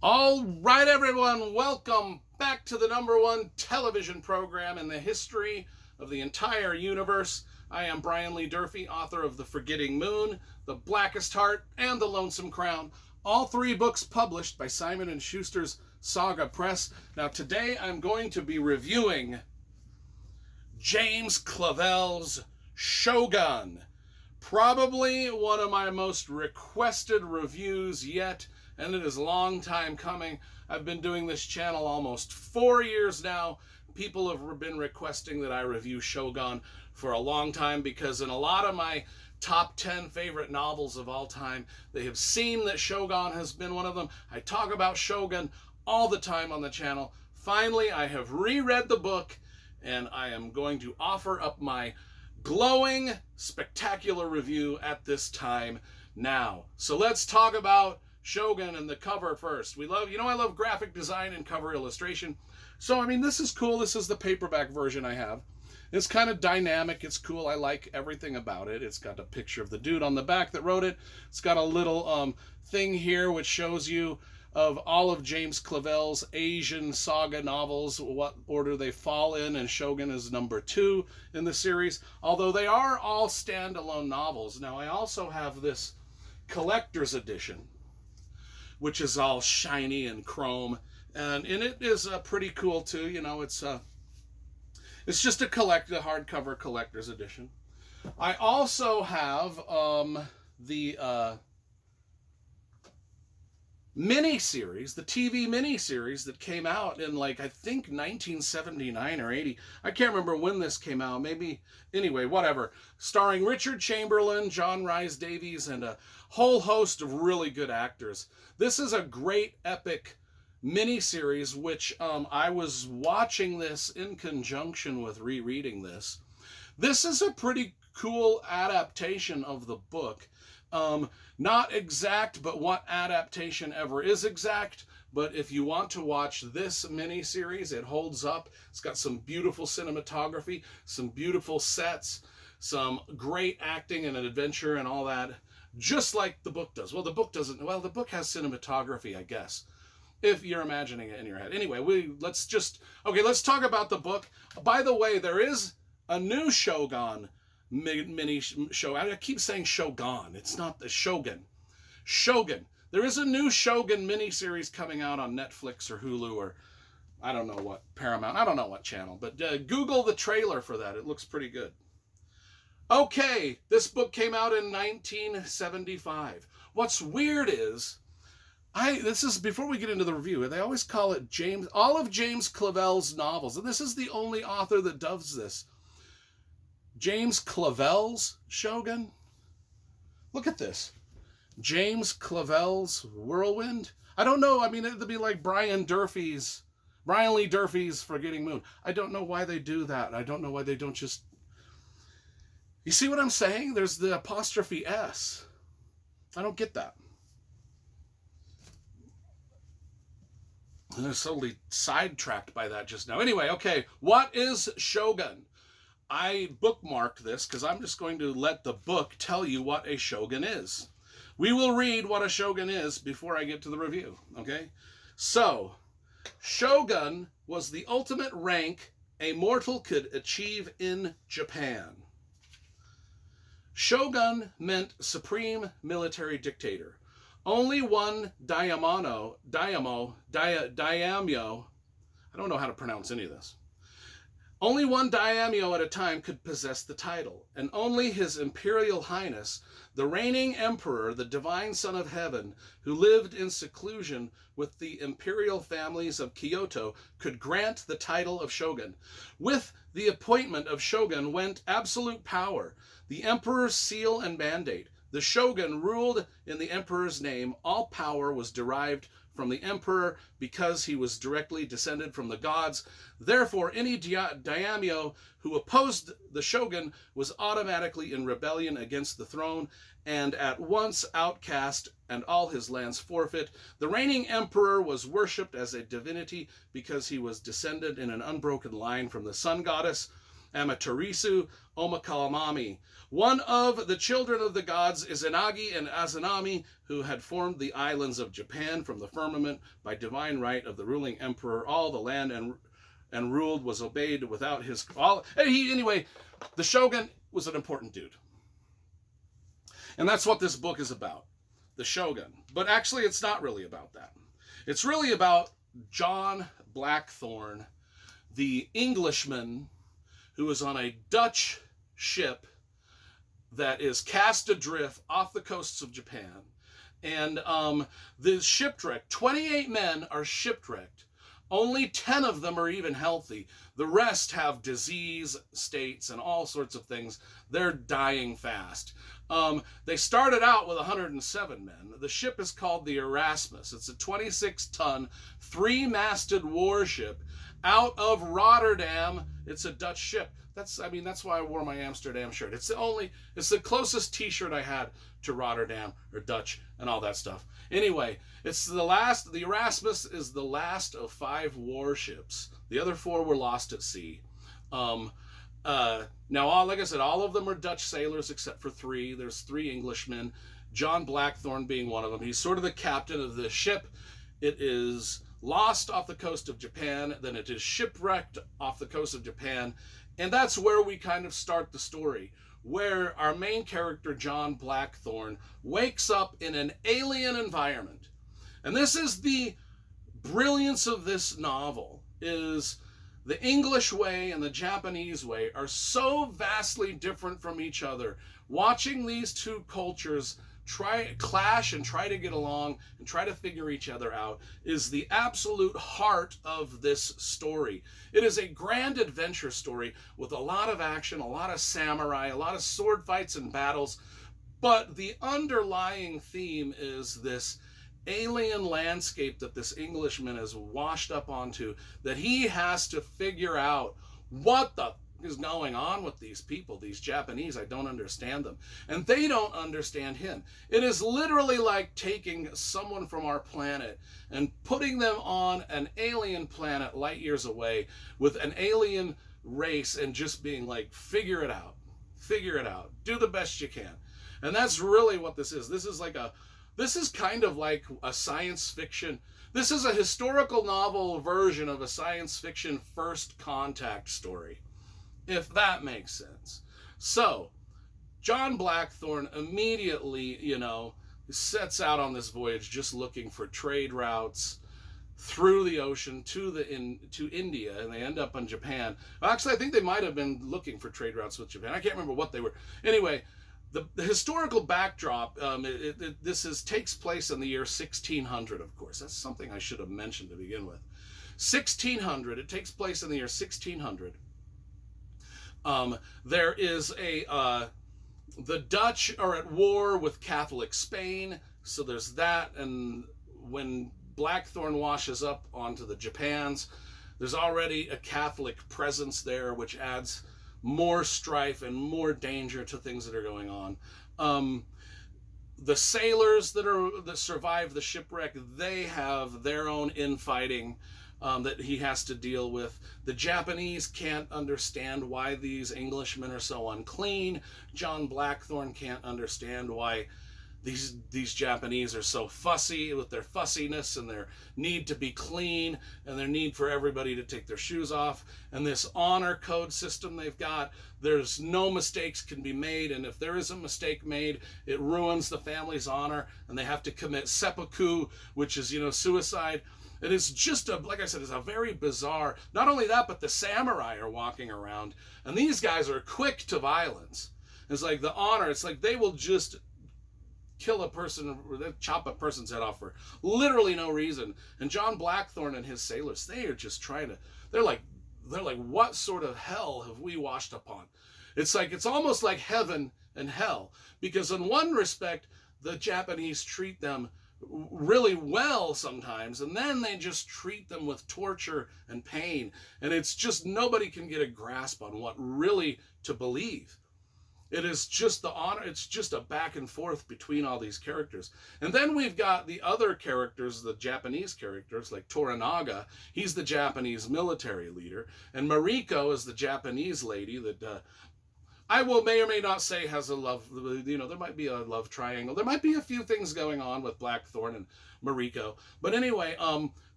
All right, everyone, welcome back to the #1 television program in the history of the entire universe. I am Brian Lee Durfee, author of The Forgetting Moon, The Blackest Heart, and The Lonesome Crown, all three books published by Simon & Schuster's Saga Press. Now, today I'm going to be reviewing James Clavell's Shogun, probably one of my most requested reviews yet, and it is a long time coming. I've been doing this channel almost 4 years now. People have been requesting that I review Shogun for a long time because in a lot of my top 10 favorite novels of all time, they have seen that Shogun has been one of them. I talk about Shogun all the time on the channel. Finally, I have reread the book, and I am going to offer up my glowing, spectacular review at this time now. So let's talk about Shogun and the cover first. I love graphic design and cover illustration. So, I mean, this is cool. This is the paperback version I have. It's kind of dynamic. It's cool. I like everything about it. It's got a picture of the dude on the back that wrote it. It's got a little thing here which shows you of all of James Clavell's Asian saga novels, what order they fall in, and Shogun is number 2 in the series, although they are all standalone novels. Now, I also have this collector's edition, which is all shiny and chrome, and it is pretty cool too. You know, it's just a hardcover collector's edition. I also have the miniseries, the TV miniseries that came out in, like, I think 1979 or 80. I can't remember when this came out. Maybe, anyway, whatever. Starring Richard Chamberlain, John Rhys Davies, and a whole host of really good actors. This is a great epic miniseries, which I was watching this in conjunction with rereading this. This is a pretty cool adaptation of the book. Not exact, but what adaptation ever is exact? But if you want to watch this miniseries, it holds up. It's got some beautiful cinematography, some beautiful sets, some great acting and an adventure and all that, just like the book does. Well, the book doesn't. Well, the book has cinematography, I guess, if you're imagining it in your head. Anyway, let's talk about the book. By the way, there is a new Shogun mini show. I keep saying Shogun. It's not the Shogun. Shogun. There is a new Shogun miniseries coming out on Netflix or Hulu or I don't know what, Paramount. I don't know what channel. But Google the trailer for that. It looks pretty good. Okay, this book came out in 1975. What's weird is, this is before we get into the review, they always call it all of James Clavell's novels, and this is the only author that does this. James Clavell's Shogun. Look at this. James Clavell's Whirlwind. I don't know. I mean, it'd be like Brian Lee Durfee's Forgetting Moon. I don't know why they do that. I don't know why they don't just... You see what I'm saying? There's the apostrophe S. I don't get that. And I was totally sidetracked by that just now. Anyway, okay. What is Shogun? I bookmarked this because I'm just going to let the book tell you what a Shogun is. We will read what a Shogun is before I get to the review, okay? So, Shogun was the ultimate rank a mortal could achieve in Japan. Shogun meant supreme military dictator. Only one daimyo, I don't know how to pronounce any of this. Only one daimyo at a time could possess the title, and only His Imperial Highness, the reigning emperor, the divine son of heaven, who lived in seclusion with the imperial families of Kyoto, could grant the title of Shogun. With the appointment of Shogun went absolute power, the emperor's seal and mandate. The Shogun ruled in the emperor's name. All power was derived from the emperor because he was directly descended from the gods. Therefore, any daimyo who opposed the shogun was automatically in rebellion against the throne and at once outcast and all his lands forfeit. The reigning emperor was worshipped as a divinity because he was descended in an unbroken line from the sun goddess. Amaterasu, Omakalamami. One of the children of the gods is Inagi and Azanami, who had formed the islands of Japan from the firmament by divine right of the ruling emperor. All the land and ruled was obeyed without his anyway, the shogun was an important dude. And that's what this book is about, the shogun. But actually, it's not really about that. It's really about John Blackthorne, the Englishman who is on a Dutch ship that is cast adrift off the coasts of Japan. And the shipwreck, 28 men are shipwrecked. Only 10 of them are even healthy. The rest have disease states and all sorts of things. They're dying fast. They started out with 107 men. The ship is called the Erasmus. It's a 26-ton, 3-masted warship out of Rotterdam. It's a Dutch ship. That's why I wore my Amsterdam shirt. It's the closest t-shirt I had to Rotterdam or Dutch and all that stuff. Anyway, the Erasmus is the last of 5 warships. The other 4 were lost at sea. Now, like I said, all of them are Dutch sailors except for 3. There's 3 Englishmen, John Blackthorne being one of them. He's sort of the captain of the ship. It is lost off the coast of Japan, then it is shipwrecked off the coast of Japan, and that's where we kind of start the story, where our main character, John Blackthorne, wakes up in an alien environment. And this is the brilliance of this novel, is the English way and the Japanese way are so vastly different from each other. Watching these two cultures clash and try to get along and try to figure each other out is the absolute heart of this story. It is a grand adventure story with a lot of action, a lot of samurai, a lot of sword fights and battles, but the underlying theme is this alien landscape that this Englishman is washed up onto, that he has to figure out what the is going on with these people, these Japanese. I don't understand them, and they don't understand him. It is literally like taking someone from our planet and putting them on an alien planet light years away with an alien race and just being like, figure it out, do the best you can. And that's really what this is. This is kind of like a science fiction. This is a historical novel version of a science fiction First Contact story, if that makes sense. So, John Blackthorne immediately, sets out on this voyage just looking for trade routes through the ocean to India, and they end up in Japan. Actually, I think they might have been looking for trade routes with Japan. I can't remember what they were. Anyway, the historical backdrop, takes place in the year 1600, of course. That's something I should have mentioned to begin with. 1600, it takes place in the year 1600. There is the Dutch are at war with Catholic Spain, so there's that, and when Blackthorne washes up onto the Japans, there's already a Catholic presence there, which adds more strife and more danger to things that are going on. The sailors that survive the shipwreck, they have their own infighting that he has to deal with. The Japanese can't understand why these Englishmen are so unclean. John Blackthorne can't understand why these Japanese are so fussy with their fussiness and their need to be clean and their need for everybody to take their shoes off. And this honor code system they've got, there's no mistakes can be made, and if there is a mistake made, it ruins the family's honor, and they have to commit seppuku, which is, suicide. It is just like I said, it's a very bizarre, not only that, but the samurai are walking around, and these guys are quick to violence. It's like the honor, it's like they will just kill a person, chop a person's head off for literally no reason. And John Blackthorne and his sailors, they are just they're like, what sort of hell have we washed upon? It's almost like heaven and hell, because in one respect, the Japanese treat them really well sometimes, and then they just treat them with torture and pain, and it's just nobody can get a grasp on what really to believe. It is just the honor. It's just a back and forth between all these characters. And then we've got the other characters, the Japanese characters, like Toranaga. He's the Japanese military leader. And Mariko is the Japanese lady that I will may or may not say has a love, there might be a love triangle. There might be a few things going on with Blackthorn and Mariko. But anyway,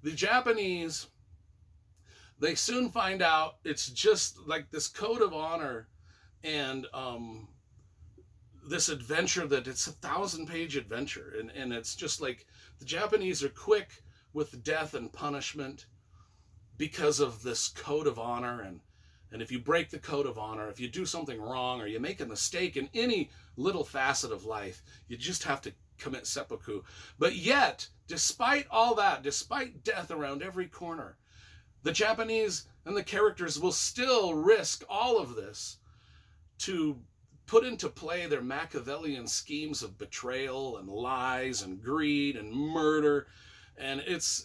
the Japanese, they soon find out it's just like this code of honor and this adventure that it's a 1,000-page adventure. And it's just like the Japanese are quick with death and punishment because of this code of honor. And if you break the code of honor, if you do something wrong or you make a mistake in any little facet of life, you just have to commit seppuku. But yet, despite all that, despite death around every corner, the Japanese and the characters will still risk all of this to put into play their Machiavellian schemes of betrayal and lies and greed and murder. And it's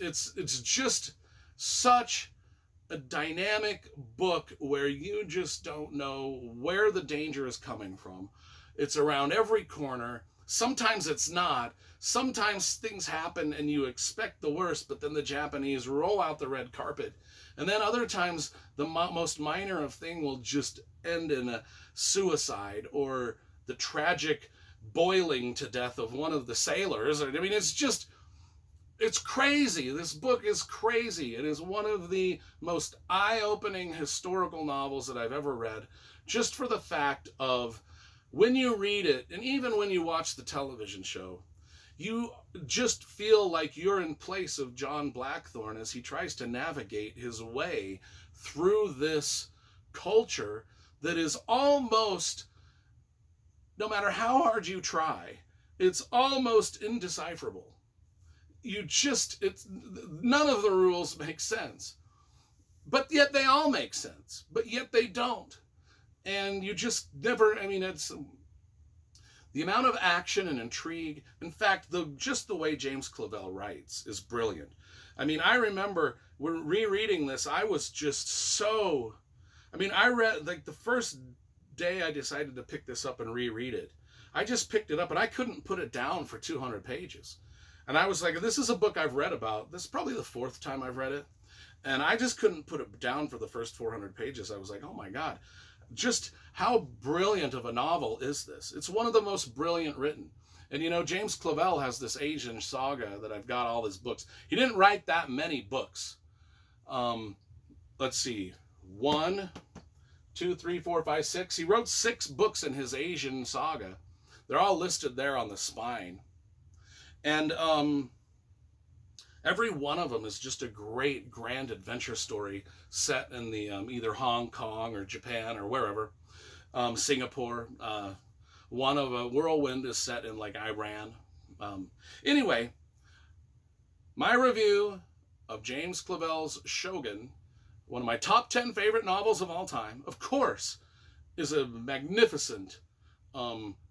just such a dynamic book where you just don't know where the danger is coming from. It's around every corner. Sometimes it's not. Sometimes things happen and you expect the worst, but then the Japanese roll out the red carpet. And then other times the most minor of thing will just end in a suicide or the tragic boiling to death of one of the sailors. I mean, it's crazy. This book is crazy. It is one of the most eye-opening historical novels that I've ever read, just for the fact of when you read it, and even when you watch the television show, you just feel like you're in place of John Blackthorne as he tries to navigate his way through this culture that is almost, no matter how hard you try, it's almost indecipherable. None of the rules make sense. But yet they all make sense. But yet they don't. And you just never, it's the amount of action and intrigue. In fact, just the way James Clavell writes is brilliant. I remember when rereading this, I was just so, I read, like the first day I decided to pick this up and reread it, I just picked it up and I couldn't put it down for 200 pages. And I was like, this is a book I've read about. This is probably the 4th time I've read it. And I just couldn't put it down for the first 400 pages. I was like, oh my God, just how brilliant of a novel is this? It's one of the most brilliant written. And James Clavell has this Asian saga that I've got all his books. He didn't write that many books. Let's see, 1, 2, 3, 4, 5, 6. He wrote 6 books in his Asian saga. They're all listed there on the spine. And every one of them is just a great grand adventure story set in the either Hong Kong or Japan or wherever, Singapore. One of a Whirlwind is set in like Iran. Anyway, my review of James Clavell's Shogun, one of my top 10 favorite novels of all time, of course, is a magnificent,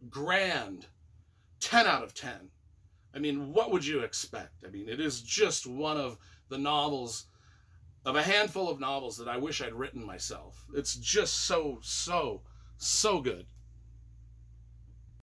grand 10 out of 10. What would you expect? It is just one of the novels, of a handful of novels that I wish I'd written myself. It's just so, so, so good.